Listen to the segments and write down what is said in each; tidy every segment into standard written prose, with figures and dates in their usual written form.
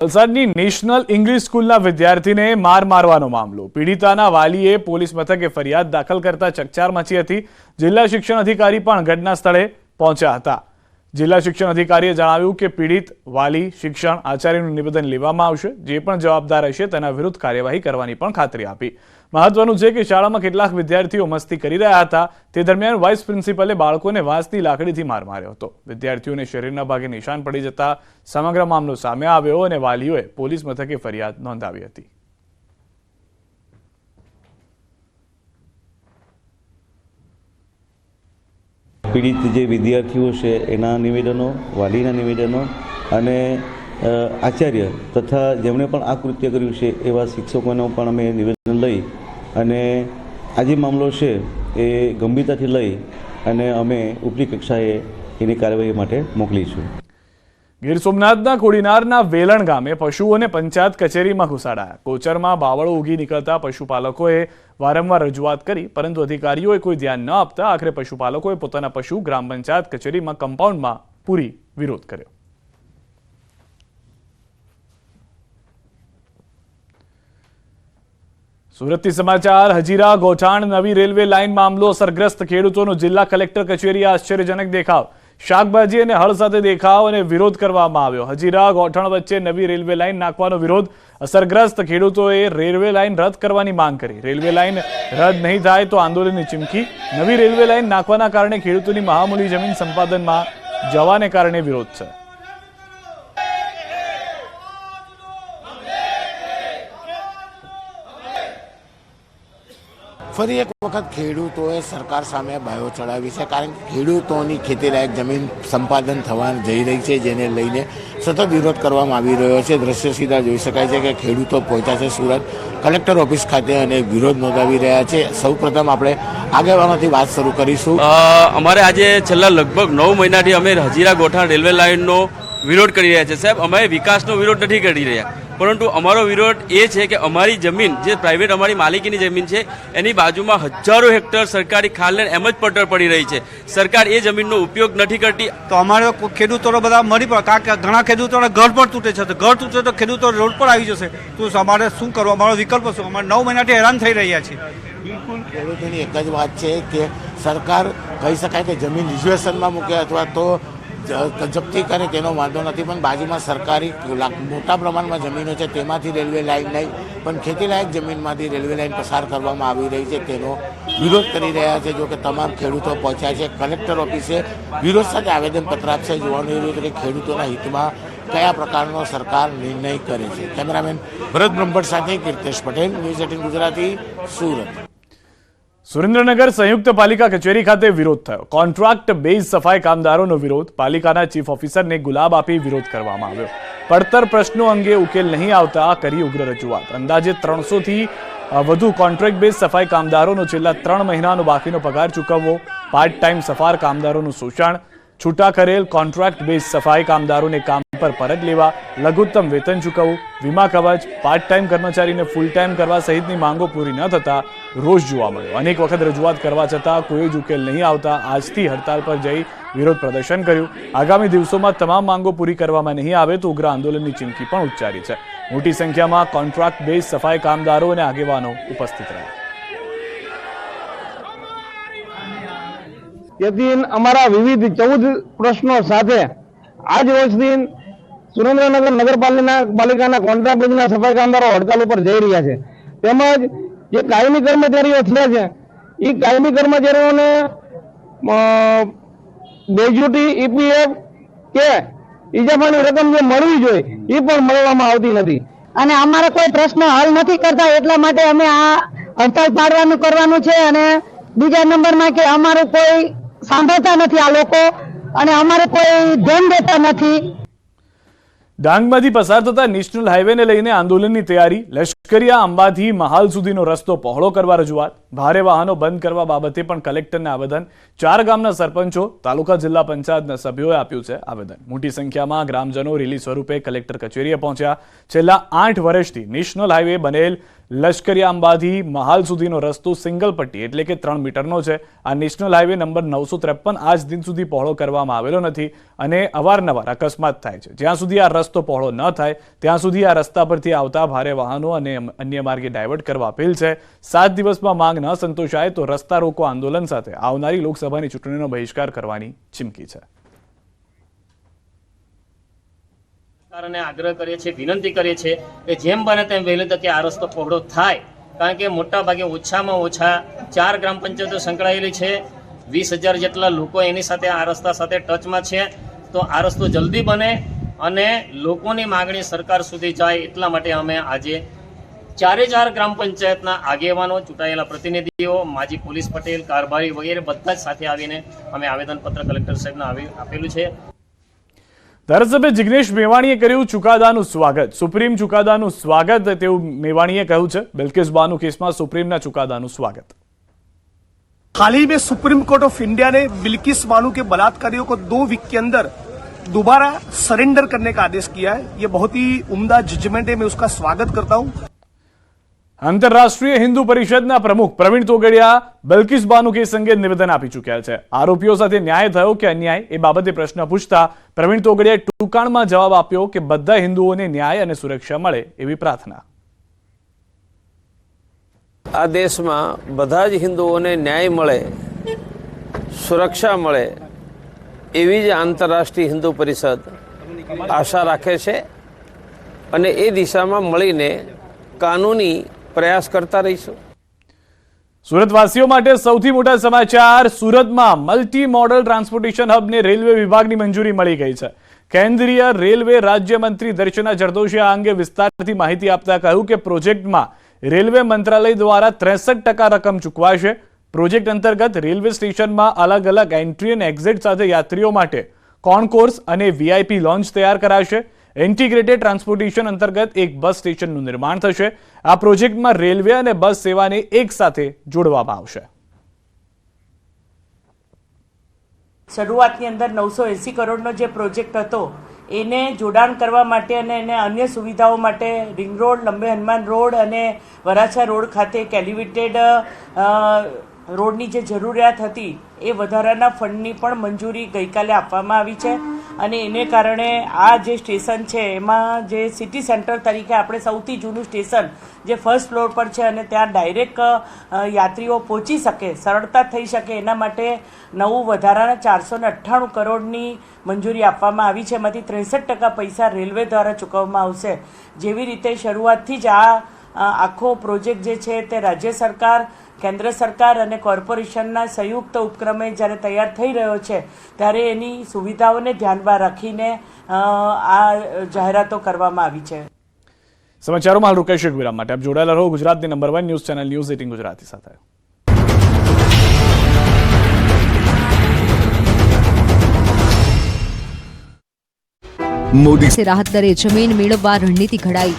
વલસાડની national English સ્કૂલના વિદ્યાર્થીને માર મારવાનો મામલો. પીડિતાના વાલીએ પોલીસ મથકે ફરિયાદ દાખલ કરતા ચકચાર મચી હતી. જિલ્લા શિક્ષણ અધિકારી પણ ઘટના સ્થળે પહોંચ્યા હતા. જિલ્લા શિક્ષણ અધિકારીએ જણાવ્યું કે પીડિત વાલી શિક્ષણ આચાર્યનું નિવેદન લેવામાં આવશે. જે પણ જવાબદાર હશે તેના વિરુદ્ધ કાર્યવાહી કરવાની પણ ખાતરી આપી. મહત્વનું છે કે શાળામાં કેટલાક વિદ્યાર્થીઓ મસ્તી કરી રહ્યા હતા. તે દરમિયાન વાઇસ પ્રિન્સિપલે બાળકોને વાંસની લાકડીથી માર માર્યો હતો. વિદ્યાર્થીઓને શરીરના ભાગે નિશાન પડી જતા સમગ્ર મામલો સામે આવ્યો અને વાલીઓએ પોલીસ મથકે ફરિયાદ નોંધાવી હતી. પીડિત જે વિદ્યાર્થીઓ છે એના નિવેદનો, વાલીના નિવેદનો અને આચાર્ય તથા જેમણે પણ આ કૃત્ય કર્યું છે એવા શિક્ષકોનું પણ અમે નિવેદન લઈ અને આ જે મામલો છે એ ગંભીરતાથી લઈ અને અમે ઉપરી કક્ષાએ એની કાર્યવાહી માટે મોકલીશું. ગીર સોમનાથના કોડીનારના વેલણ ગામે પશુઓને પંચાયત કચેરીમાં ઘુસાડાયા. કોચરમાં બાવળો ઉગી નીકળતા પશુપાલકોએ વારંવાર રજૂઆત કરી, પરંતુ અધિકારીઓએ કોઈ ધ્યાન ન આપતા આખરે પશુપાલકોએ પોતાના પશુ ગ્રામ પંચાયત કચેરીમાં કમ્પાઉન્ડમાં પૂરી વિરોધ કર્યો. સુરતથી સમાચાર. હજીરા ગોઠાણ નવી રેલવે લાઇન મામલો અસરગ્રસ્ત ખેડૂતોનો જિલ્લા કલેક્ટર કચેરીએ આશ્ચર્યજનક દેખાવ. શાકભાજી અને હળ સાથે દેખાવ અને વિરોધ કરવામાં આવ્યો. હજીરા ગોઠાણ વચ્ચે નવી રેલવે લાઇન નાખવાનો વિરોધ. અસરગ્રસ્ત ખેડૂતોએ રેલવે લાઇન રદ કરવાની માંગ કરી. રેલવે લાઇન રદ નહીં થાય તો આંદોલનની ચીમકી. નવી રેલવે લાઇન નાખવાના કારણે ખેડૂતોની મહામૂલી જમીન સંપાદનમાં જવાને કારણે વિરોધ છે. ફરી એક વખત ખેડૂતોએ સરકાર સામે બાયો ચડાવી છે, કારણ કે ખેડૂતોની ખેતીલાયક જમીન સંપાદન થવા જઈ રહી છે, જેને લઈને સતત વિરોધ કરવામાં આવી રહ્યો છે. દ્રશ્ય સીધા જોઈ શકાય છે કે ખેડૂતો પહોંચ્યા છે સુરત કલેક્ટર ઓફિસ ખાતે અને વિરોધ નોંધાવી રહ્યા છે. સૌપ્રથમ આપણે આગેવાનોથી વાત શરૂ કરીશું. અમારે આજે છેલ્લા લગભગ 9 મહિનાથી અમે હજીરા ગોઠાણ રેલવે લાઇનનો વિરોધ કરી રહ્યા છે. સાહેબ, અમે વિકાસનો વિરોધ નથી કરી રહ્યા, પરંતુ અમારો વિરોધ એ છે કે અમારી જમીન જે પ્રાઇવેટ અમારી માલિકીની જમીન છે એની બાજુમાં હજારો હેક્ટર સરકારી ખાલને એમ જ પટ્ટર પડી રહી છે. સરકાર એ જમીનનો ઉપયોગ નથી કરતી. તો અમારે ખેડૂતો બધા મરી પડે, કારણ કે ઘણા ખેડૂતોના ઘર પણ તૂટે છે. તો ઘર તૂટે તો ખેડૂતો રોડ પર આવી જશે. તો અમારે શું કરવું? અમારો વિકલ્પ શું? અમારે 9 મહિનાથી હેરાન થઈ રહ્યા છીએ. બિલકુલ ખેડૂતોની એક જ વાત છે કે સરકાર કહી શકાય કે જમીન રિઝર્વેશનમાં મૂકે અથવા તો જપ્તી કરે તેનો વાંધો નથી, પણ બાજુમાં સરકારી મોટા પ્રમાણમાં જમીનો છે તેમાંથી રેલવે લાઇન નહીં, પણ ખેતીલાયક જમીનમાંથી રેલવે લાઇન પસાર કરવામાં આવી રહી છે તેનો વિરોધ કરી રહ્યા છે. જો કે તમામ ખેડૂતો પહોંચ્યા છે કલેક્ટર ઓફિસે વિરોધ સાથે આવેદનપત્ર આપશે. જોવાનું એ રહ્યું કે ખેડૂતોના હિતમાં કયા પ્રકારનો સરકાર નિર્ણય કરે છે. કેમેરામેન ભરત બ્રહ્મભટ્ટ સાથે કીર્તેશ પટેલ, ન્યૂઝ 18 ગુજરાતી, સુરત. સુરેન્દ્રનગર સંયુક્ત પાલિકા કચેરી ખાતે વિરોધ થયો. કોન્ટ્રાક્ટ બેઝ સફાઈ કામદારોનો વિરોધ. પાલિકાના ચીફ ઓફિસરને ગુલાબ આપી વિરોધ કરવામાં આવ્યો. પડતર પ્રશ્નો અંગે ઉકેલ નહીં આવતા કરી ઉગ્ર રજૂઆત. અંદાજે 300 થી વધુ કોન્ટ્રાક્ટ બેઝ સફાઈ કામદારોનો છેલ્લા 3 મહિનાનો બાકીનો પગાર ચૂકવવો, પાર્ટ ટાઈમ સફાર કામદારોનું શોષણ, છૂટા કરેલ કોન્ટ્રાક્ટ બેઝ સફાઈ કામદારોને કામ પર પરત લેવા, લઘુત્તમ વેતન ચૂકવવું, વીમા કવચ, પાર્ટ ટાઈમ કર્મચારીને ફૂલ ટાઈમ કરવા સહિતની માંગો પૂરી ન થતા રોષ જોવા મળ્યો. અનેક વખત રજૂઆત કરવા છતાં કોઈ જ ઉકેલ નહીં આવતા આજથી હડતાલ પર જઈ વિરોધ પ્રદર્શન કર્યું. આગામી દિવસોમાં તમામ માંગો પૂરી કરવામાં નહીં આવે તો ઉગ્ર આંદોલનની ચીમકી પણ ઉચ્ચારી છે. મોટી સંખ્યામાં કોન્ટ્રાક્ટ બેઝ સફાઈ કામદારો અને આગેવાનો ઉપસ્થિત રહ્યા. તેથી અમારા વિવિધ 14 પ્રશ્નો સાથે આજ રોજથી સુરેન્દ્રનગર નગરપાલિકાના કોન્ટ્રાક્ટ બેઝના સફાઈ કામદારો હડતાલ ઉપર જઈ રહ્યા છે. તેમજ જે કાયમી કર્મચારીઓ થયા છે એ કાયમી કર્મચારીઓને ગ્રેજ્યુટી, ઈપીએફ કે ઇજાફાની રકમ જે મળવી જોઈએ એ પણ મળવામાં આવતી નથી. અને અમારા કોઈ પ્રશ્ન હલ નથી કરતા, એટલા માટે અમે આ હડતાલ કરવાનું છે. અને બીજા નંબરમાં કે અમારું કોઈ સાંભળતા નથી આ લોકો અને અમારે કોઈ ધ્યાન દેતા નથી. ડાંગમાંથી પસાર થતા નેશનલ હાઈવેને લઈને આંદોલનની તૈયારી. લશ્કરિયા અંબાથી મહાલ સુધીનો રસ્તો પહોળો કરવા રજૂઆત. ભારે વાહનો બંધ કરવા બાબતે પણ કલેક્ટરને આવેદન. 4 ગામના સરપંચો, તાલુકા જિલ્લા પંચાયતના સભ્યોએ આપ્યું છે આવેદન. મોટી સંખ્યામાં ગ્રામજનો રેલી સ્વરૂપે કલેક્ટર કચેરીએ પહોંચ્યા. છેલ્લા 8 વર્ષથી નેશનલ હાઈવે બનેલ લશ્કરિયા અંબાથી મહાલ સુધીનો રસ્તો સિંગલ પટ્ટી એટલે કે 3 મીટરનો છે. આ નેશનલ હાઈવે નંબર 953 આજ દિન સુધી પહોળો કરવામાં આવેલો નથી અને અવારનવાર અકસ્માત થાય છે. જ્યાં સુધી આ રસ્તો પહોળો ન થાય ત્યાં સુધી આ રસ્તા પરથી આવતા ભારે વાહનો અને અન્ય માર્ગે ડાયવર્ટ કરવા અપીલ છે. 7 દિવસમાં માંગ ન સંતોષાય તો રસ્તા રોકો આંદોલન સાથે આવનારી લોકસભાની ચૂંટણીનો બહિષ્કાર કરવાની ચીમકી છે. સરકારને આગ્રહ કરીએ છીએ, વિનંતી કરીએ છીએ કે જેમ બને તેમ વહેલી તકે આ રસ્તો પહોળો થાય, કારણ કે મોટા ભાગે ઓછામાં ઓછા 4 ગ્રામ પંચાયતો સંકળાયેલી છે, 20,000 જેટલા લોકો એની સાથે આ રસ્તા સાથે ટચમાં છે. તો આ રસ્તો જલ્દી બને અને લોકોની માગણી સરકાર સુધી જાય એટલા માટે અમે આજે 4 ગ્રામ પંચાયતના આગેવાનો, ચૂંટાયેલા પ્રતિનિધિઓ, માજી પોલીસ પટેલ, કારભારી વગેરે બધા જ સાથે આવીને અમે આવેદનપત્ર કલેક્ટર સાહેબને આપેલું છે. ધારાસભ્ય જિગ્નેશ મેવાણીએ કર્યું ચુકાદાનું સ્વાગત. સુપ્રીમ ચુકાદાનું સ્વાગત તેવું મેવાણીએ કહ્યું છે. બિલ્કિસ બાનો કેસમાં સુપ્રીમના ચુકાદાનું સ્વાગત. हाल ही में सुप्रीम कोर्ट ऑफ इंडिया ने बिल्किस बानो के बलात्कारियों को 2 वीक के अंदर दोबारा सरेंडर करने का आदेश किया है. ये बहुत ही उम्दा जजमेंट है, मैं उसका स्वागत करता हूं. આંતરરાષ્ટ્રીય હિન્દુ પરિષદના પ્રમુખ પ્રવીણ તોગડિયા બિલ્કિસ બાનો કેસ અંગે નિવેદન આપી ચૂક્યા છે. આરોપીઓ સાથે ન્યાય થયો કે અન્યાય એ બાબતે પ્રશ્ન પૂછતા પ્રવીણ તોગડિયાએ ટૂંકાણમાં જવાબ આપ્યો કે બધા હિન્દુઓને ન્યાય અને સુરક્ષા મળે એવી પ્રાર્થના. આ દેશમાં બધા જ હિન્દુઓને ન્યાય મળે, સુરક્ષા મળે એવી જ આંતરરાષ્ટ્રીય હિન્દુ પરિષદ આશા રાખે છે અને એ દિશામાં મળીને કાનૂની પ્રયાસ કરતા રહીશું. સુરતવાસીઓ માટે સૌથી મોટા સમાચાર. સુરતમાં મલ્ટી મોડલ ટ્રાન્સપોર્ટેશન હબને રેલવે વિભાગની મંજૂરી મળી ગઈ છે. કેન્દ્રીય રેલવે રાજ્યમંત્રી દર્શના જરદોશીએ આ અંગે વિસ્તારથી માહિતી આપતા કહ્યું કે પ્રોજેક્ટમાં રેલવે મંત્રાલય દ્વારા 63% રકમ ચૂકવાશે. પ્રોજેક્ટ અંતર્ગત રેલવે સ્ટેશનમાં અલગ અલગ એન્ટ્રી અને એક્ઝિટ સાથે યાત્રીઓ માટે કોન્કોર્સ અને વીઆઈપી લોન્જ તૈયાર કરાશે. ઇન્ટિગ્રેટેડ ટ્રાન્સપોર્ટેશન અંતર્ગત એક બસ સ્ટેશનનું નિર્માણ થશે. આ પ્રોજેક્ટમાં રેલવે અને બસ સેવાને એક સાથે જોડવામાં આવશે. શરૂઆતની અંદર 980 કરોડનો જે પ્રોજેક્ટ હતો એને જોડાણ કરવા માટે અને એને અન્ય સુવિધાઓ માટે રિંગ રોડ, લંબે હનુમાન રોડ અને વરાછા રોડ ખાતે એક એલિવેટેડ રોડની જે જરૂરિયાત હતી એ વધારાના ફંડની પણ મંજૂરી ગઈકાલે આપવામાં આવી છે. અને એને કારણે આ જે સ્ટેશન છે એમાં જે સિટી સેન્ટર તરીકે આપણે સૌથી જૂનું સ્ટેશન જે ફર્સ્ટ ફ્લોર પર છે અને ત્યાં ડાયરેક્ટ યાત્રીઓ પહોંચી શકે, સરળતા થઈ શકે એના માટે નવું વધારાના 498 કરોડની મંજૂરી આપવામાં આવી છે. એમાંથી 63% પૈસા રેલવે દ્વારા ચૂકવવામાં આવશે. જેવી રીતે શરૂઆતથી જ આ આખો પ્રોજેક્ટ જે છે તે રાજ્ય સરકાર, કેન્દ્ર સરકાર અને કોર્પોરેશનના સંયુક્ત ઉપક્રમે જ્યારે તૈયાર થઈ રહ્યો છે ત્યારે એની સુવિધાઓને ધ્યાનમાં રાખીને આ જાહેરાતો કરવામાં આવી છે. સમાચારોમાં હાલ રોકાઈશું વિરામ માટે. આપ જોડાયેલા રહો ગુજરાતની number 1 news channel news 18 Gujarati સાથે. મોદી से राहत दरे जमीन मेळववा रणनीति घडाई.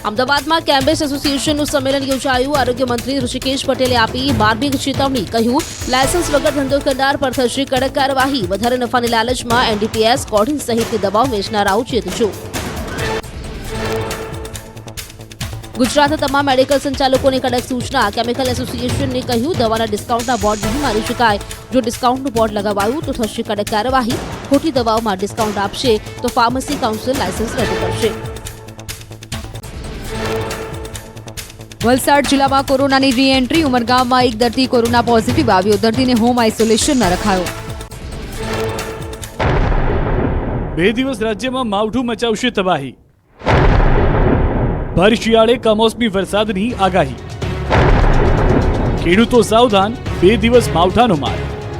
અમદાવાદમાં કેમ્બેસ એસોસિએશનનું સંમેલન યોજાયું. આરોગ્ય મંત્રી ઋષિકેશ પટેલે આપી માર્મિક ચેતવણી. કહ્યું લાયસન્સ વગર ધંધો કરનાર પર થશે કડક કાર્યવાહી. વધારે નફાની લાલચમાં એનડીપીએસ, કોડિન સહિતની દવાઓ વેચનારાઓ ચેતજો. ગુજરાતના તમામ મેડિકલ સંચાલકોને કડક સૂચના. કેમિકલ એસોસિએશને કહ્યું દવાના ડિસ્કાઉન્ટના બોર્ડ નહીં મારી શકાય. જો ડિસ્કાઉન્ટનું બોર્ડ લગાવાયું તો થશે કડક કાર્યવાહી. ખોટી દવાઓમાં ડિસ્કાઉન્ટ આપશે તો ફાર્મસી કાઉન્સિલ લાયસન્સ રદ કરશે. વલસાડ જિલ્લામાં કોરોનાની રી એન્ટ્રી. ઉમરગામમાં એક દર્દી કોરોના પોઝિટિવ આવ્યો. દર્દીને હોમ આઇસોલેશનમાં રખાયો. 2 દિવસ રાજ્યમાં માવઠું મચાવશે તબાહી. ભર શિયાળે કમોસમી વરસાદની આગાહી. ખેડૂતો સાવધાન, 2 દિવસ માવઠાનો માર.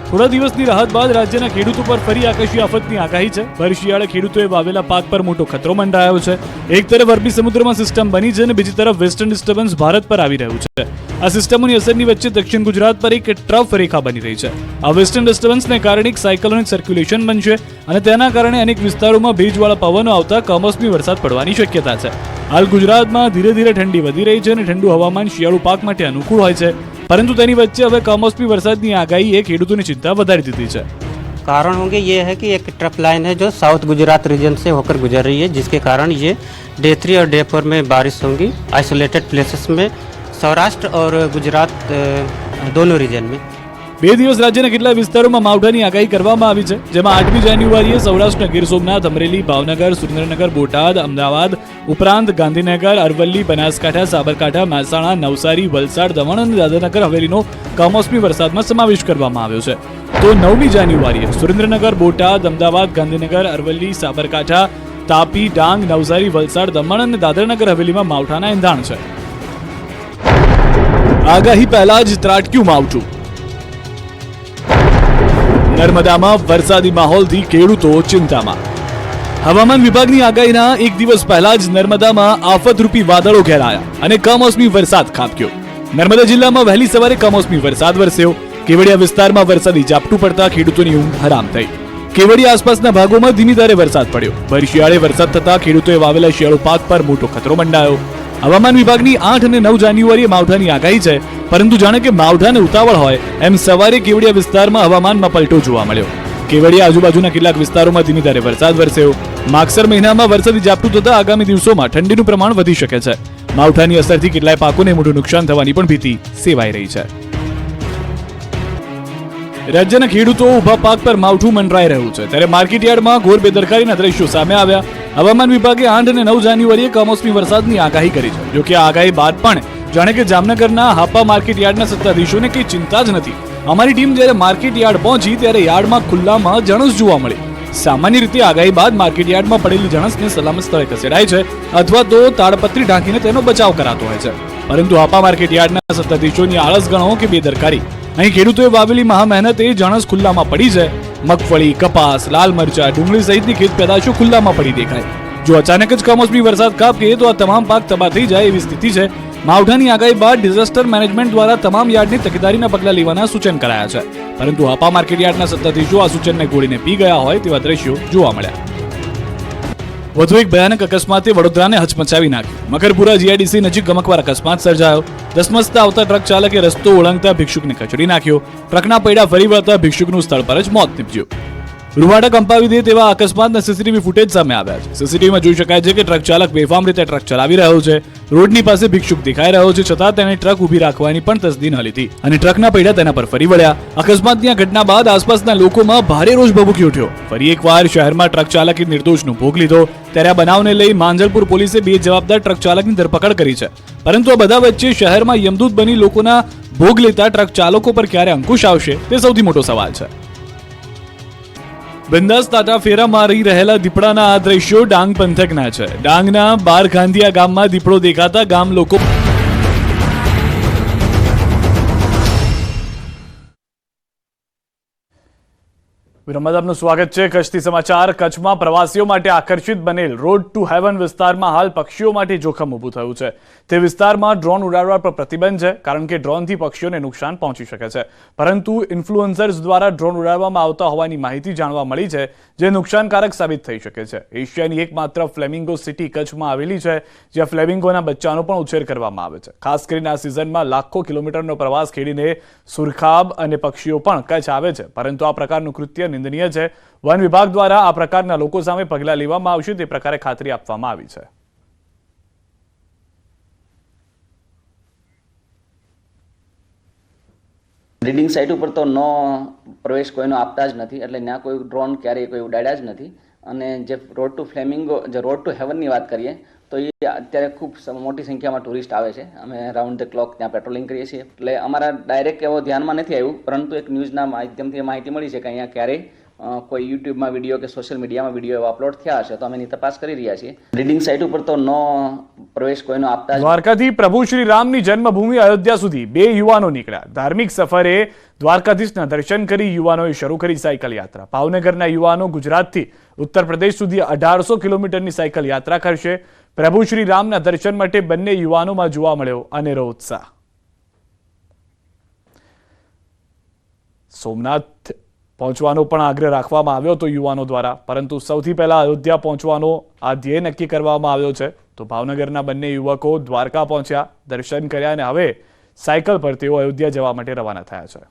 થોડા દિવસની રાહત બાદ રાજ્યના ખેડૂતો પર ફરી આકાશી આફતની આગાહી છે. ભર શિયાળે ખેડૂતોએ વાવેલા પાક પર મોટો ખતરો મંડાયો છે. એક તરફ અરબી સમુદ્રમાં સિસ્ટમ બની છે અને બીજી તરફ વેસ્ટર્ન ડિસ્ટર્બન્સ ભારત પર આવી રહ્યું છે. આ સિસ્ટમોની અસરની વચ્ચે દક્ષિણ ગુજરાત પર એક ટ્રફ રેખા બની રહી છે. આ વેસ્ટર્ન ડિસ્ટર્બન્સને કારણે એક સાયક્લોનિક સર્ક્યુલેશન બનશે અને તેના કારણે અનેક વિસ્તારોમાં ભેજવાળા પવનો આવતા કમોસમી વરસાદ પડવાની શક્યતા છે. હાલ ગુજરાતમાં ધીરે ધીરે ઠંડી વધી રહી છે અને ઠંડુ હવામાન શિયાળુ પાક માટે અનુકૂળ હોય છે. પરંતુ તેની વચ્ચે હવે કમોસમી વરસાદની આગાહીએ ખેડૂતોની ચિંતા વધારી દીધી છે. कारण होंगे ये है कि एक ट्रक लाइन है जो साउथ गुजरात रीजन से होकर गुजर रही है, जिसके कारण ये डे 3 और डे 4 में बारिश होंगी आइसोलेटेड प्लेसेस में, सौराष्ट्र और गुजरात दोनों रीजन में। 2 દિવસ રાજ્યના કેટલાક વિસ્તારોમાં માવઠાની આગાહી કરવામાં આવી છે, જેમાં 8મી જાન્યુઆરીએ સૌરાષ્ટ્રના ગીર સોમનાથ, અમરેલી, ભાવનગર, સુરેન્દ્રનગર, બોટાદ, અમદાવાદ ઉપરાંત ગાંધીનગર, અરવલ્લી, બનાસકાંઠા, સાબરકાંઠા, મહેસાણા, નવસારી, વલસાડ, દમણ અને દાદરાનગર હવેલીનો કમોસમી વરસાદમાં સમાવેશ કરવામાં આવ્યો છે. તો 9મી જાન્યુઆરીએ સુરેન્દ્રનગર, બોટાદ, અમદાવાદ, ગાંધીનગર, અરવલ્લી, સાબરકાંઠા, તાપી, ડાંગ, નવસારી, વલસાડ, દમણ અને દાદરાનગર હવેલીમાં માવઠાના એંધાણ છે. આગાહી પહેલા જ ત્રાટક્યું માવઠું. નર્મદામાં વરસાદી માહોલથી ખેડૂતો ચિંતામાં. હવામાન વિભાગની આગાહીના એક દિવસ પહેલા જ નર્મદામાં આફતરૂપી વાદળો ઘેરાયા અને કમોસમી વરસાદ ખાબક્યો. નર્મદા જિલ્લામાં વહેલી સવારે કમોસમી વરસાદ વરસ્યો. કેવડિયા વિસ્તારમાં વરસાદી ઝાપટું પડતા ખેડૂતોની ઊંઘ હરામ થઈ. કેવડિયા આસપાસના ભાગોમાં ધીમી ધારે વરસાદ પડ્યો. ભર શિયાળે વરસાદ થતા ખેડૂતોએ વાવેલા શિયાળુ પાક પર મોટો ખતરો મંડાયો. હવામાન વિભાગની 8 અને 9 જાન્યુઆરીએ માવઠાની આગાહી છે, પરંતુ જાણે કે માવઠાને ઉતાવળ હોય એમ સવારે કેવડિયા વિસ્તારમાં હવામાનમાં પલટો જોવા મળ્યો. કેવડિયા આજુબાજુના કેટલાક વિસ્તારોમાં ધીમી ધારે વરસાદ વરસ્યો. માગસર મહિનામાં વરસાદી ઝાપટું થતા આગામી દિવસોમાં ઠંડીનું પ્રમાણ વધી શકે છે. માવઠાની અસરથી કેટલાય પાકોને મોટું નુકસાન થવાની પણ ભીતિ સેવાઈ રહી છે. રાજ્યના ખેડૂતો ઊભા પાક પર માવઠું મંડરાઈ રહ્યું છે, ત્યારે માર્કેટયાર્ડમાં ઘોર બેદરકારીના દ્રશ્યો સામે આવ્યા. હવામાન વિભાગે 8 અને 9 જાન્યુઆરીએ કમોસમી વરસાદની આગાહી કરી છે. જોકે આ આગાહી બાદ પણ જાણે કે જામનગરના હાપા માર્કેટયાર્ડના સત્તાધીશોને કંઈ ચિંતા જ નથી. અમારી ટીમ જ્યારે માર્કેટયાર્ડ પહોંચી ત્યારે યાર્ડમાં ખુલ્લામાં જણસ જોવા મળી. સામાન્ય રીતે આગાહી બાદ માર્કેટયાર્ડમાં પડેલી જણસને સલામત સ્થળે ખસેડાય છે અથવા તો તાડપત્રી ઢાંકીને તેનો બચાવ કરાતો હોય છે. પરંતુ હાપા માર્કેટયાર્ડના સત્તાધીશોની આળસ ગણો કે બેદરકારી. અહીં ખેડૂતોએ વાવેલી મહા મહેનતે જણસ ખુલ્લામાં પડી છે. મગફળી, કપાસ, લાલ મરચા, ડુંગળી સહિતની ખેત પેદાશો ખુલ્લામાં પડી દેખાય. જો અચાનક જ કમોસમી વરસાદ ખાબકે તો આ તમામ પાક તબાહ થઈ જાય એવી સ્થિતિ છે. માવઠાની આગાહી બાદ ડિઝાસ્ટર મેનેજમેન્ટ દ્વારા તમામ યાર્ડની તકેદારીના પગલાં લેવાના સૂચન કરાયા છે, પરંતુ હાપા માર્કેટયાર્ડના સત્તાધીશો આ સૂચનને ગોળીને પી ગયા હોય તેવા દ્રશ્યો જોવા મળ્યા. વધુ એક ભયાનક અકસ્માતે વડોદરાને હચમચાવી નાખ્યું. મકરપુરા જીઆઈડીસી નજીક ગમકવાર અકસ્માત સર્જાયો. ધસમસતા આવતા ટ્રક ચાલકે રસ્તો ઓળંગતા ભિક્ષુકને કચડી નાખ્યો. ટ્રકના પૈડા ફરી વળતા ભિક્ષુકનું સ્થળ પર જ મોત નીપજ્યું. રૂવાડા કંપાવી દે તેવા અકસ્માતના સીસીટીવી ફૂટેજ સામે આવ્યા છે. સીસીટીવીમાં જોઈ શકાય છે કે ટ્રક ચાલક બેફામ રીતે ટ્રક ચલાવી રહ્યો છે. રોડની પાસે ભિક્ષુક દેખાઈ રહ્યો છે, છતાં તેણે ટ્રક ઊભી રાખવાની પણ તસદી ન લીધી અને ટ્રકના પૈડા તેના પર ફરી વળ્યા. અકસ્માતની આ ઘટના બાદ આસપાસના લોકોમાં ભારે રોષ ભભૂકી ઉઠ્યો. ફરી એકવાર શહેરમાં ટ્રક ચાલકે નિર્દોષનો ભોગ લીધો. ત્યારે આ બનાવને લઈ માંજલપુર પોલીસે 2 જવાબદાર ટ્રક ચાલકની ધરપકડ કરી છે. પરંતુ આ બધા વચ્ચે શહેરમાં યમદૂત બની લોકોના ભોગ લેતા ટ્રક ચાલકો પર ક્યારે અંકુશ આવશે તે સૌથી મોટો સવાલ છે. બિંદાસ તાટા ફેરા મારી રહેલા દીપડાના આ દ્રશ્યો ડાંગ પંથકના છે. ડાંગના બારખાંધિયા ગામમાં દીપડો દેખાતા ગામ લોકો વિરામ બાદ આપનું સ્વાગત છે. કચ્છથી સમાચાર. કચ્છમાં પ્રવાસીઓ માટે આકર્ષિત બનેલ રોડ ટુ હેવન વિસ્તારમાં હાલ પક્ષીઓ માટે જોખમ ઊભું થયું છે. તે વિસ્તારમાં ડ્રોન ઉડાડવા પર પ્રતિબંધ છે, કારણ કે ડ્રોનથી પક્ષીઓને નુકસાન પહોંચી શકે છે. પરંતુ ઇન્ફ્લુએન્સર્સ દ્વારા ડ્રોન ઉડાડવામાં આવતા હોવાની માહિતી જાણવા મળી છે, જે નુકસાનકારક સાબિત થઈ શકે છે. એશિયાની એકમાત્ર ફ્લેમિંગો સિટી કચ્છમાં આવેલી છે, જ્યાં ફ્લેમિંગોના બચ્ચાનો પણ ઉછેર કરવામાં આવે છે. ખાસ કરીને આ સિઝનમાં લાખો કિલોમીટરનો પ્રવાસ ખેડીને સુરખાબ અને પક્ષીઓ પણ કચ્છ આવે છે, પરંતુ આ પ્રકારનું કૃત્ય નિંદનીય છે. વન વિભાગ દ્વારા આ પ્રકારના લોકો સામે પગલાં લેવામાં આવશે તે પ્રકારે ખાતરી આપવામાં આવી છે. બ્રીડિંગ સાઇટ ઉપર તો નો પ્રવેશ કોઈનો આપતા જ નથી, એટલે ત્યાં કોઈ ડ્રોન ક્યારેય કોઈ ઉડાડ્યા જ નથી. અને જે રોડ ટુ ફ્લેમિંગો, જે રોડ ટુ હેવનની વાત કરીએ તો એ અત્યારે ખૂબ મોટી સંખ્યામાં ટુરિસ્ટ આવે છે. અમે રાઉન્ડ ધ ક્લોક ત્યાં પેટ્રોલિંગ કરીએ છીએ, એટલે અમારા ડાયરેક્ટ એવો ધ્યાનમાં નથી આવ્યું, પરંતુ એક ન્યૂઝના માધ્યમથી માહિતી મળી છે કે અહીંયા ક્યારેય કોઈ યુટ્યુબમાં વિડીયો કે સોશિયલ મીડિયામાં વિડીયો એવા અપલોડ થયા હશે, તો અમે એની તપાસ કરી રહ્યા છીએ. બ્રીડિંગ સાઇટ ઉપર તો નો પ્રવેશ કોઈનો આપતા. દ્વારકાથી પ્રભુ શ્રી રામની જન્મભૂમિ અયોધ્યા સુધી 2 યુવાનો નીકળ્યા. ધાર્મિક સફરે દ્વારકાધીશના દર્શન કરી યુવાનોએ શરૂ કરી સાયકલ યાત્રા. ભાવનગરના યુવાનો ગુજરાતથી ઉત્તર પ્રદેશ સુધી 1800 કિલોમીટરની સાયકલ યાત્રા કરશે. પ્રભુ શ્રી રામના દર્શન માટે બંને યુવાનોમાં જોવા મળ્યો અનેરો ઉત્સાહ. સોમનાથ પહોંચવાનો પણ આગ્રહ રાખવામાં આવ્યો હતો યુવાનો દ્વારા, પરંતુ સૌથી પહેલા અયોધ્યા પહોંચવાનો આ ધ્યેય નક્કી કરવામાં આવ્યો છે. તો ભાવનગરના બંને યુવકો દ્વારકા પહોંચ્યા, દર્શન કર્યા અને હવે સાયકલ પર તેઓ અયોધ્યા જવા માટે રવાના થયા છે.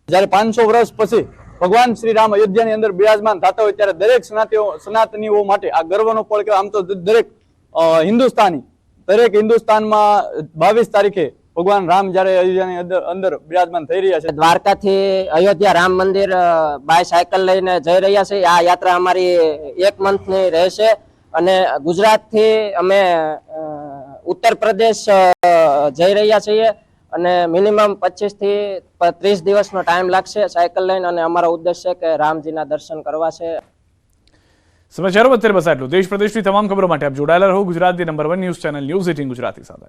જ્યારે 500 વર્ષ પછી ભગવાન શ્રી રામ અયોધ્યાની અંદર બિરાજમાન થતા હોય ત્યારે દરેક સનાતનીઓ માટે આ ગર્વનો પળ કે આમ તો દરેક હિન્દુસ્તાનમાં 22 તારીખે ભગવાન રામ જ્યારે અયોધ્યાની અંદર બિરાજમાન થઈ રહ્યા છે. દ્વારકાથી અયોધ્યા રામ મંદિર બાય સાયકલ લઈને જઈ રહ્યા છે. આ યાત્રા અમારી 1 મંથની રહેશે અને ગુજરાતથી અમે ઉત્તર પ્રદેશ જઈ રહ્યા છીએ અને મિનિમમ 25 થી 30 દિવસનો ટાઈમ લાગશે સાયકલ લઈને અને અમારો ઉદ્દેશ છે કે રામજીના દર્શન કરવા છે. સમાચારો અત્યારે બસ આટલું. દેશ પ્રદેશની તમામ ખબરો માટે આપ જોડાયેલા રહો ગુજરાતની number 1 news channel news 18 Gujarati સાથે.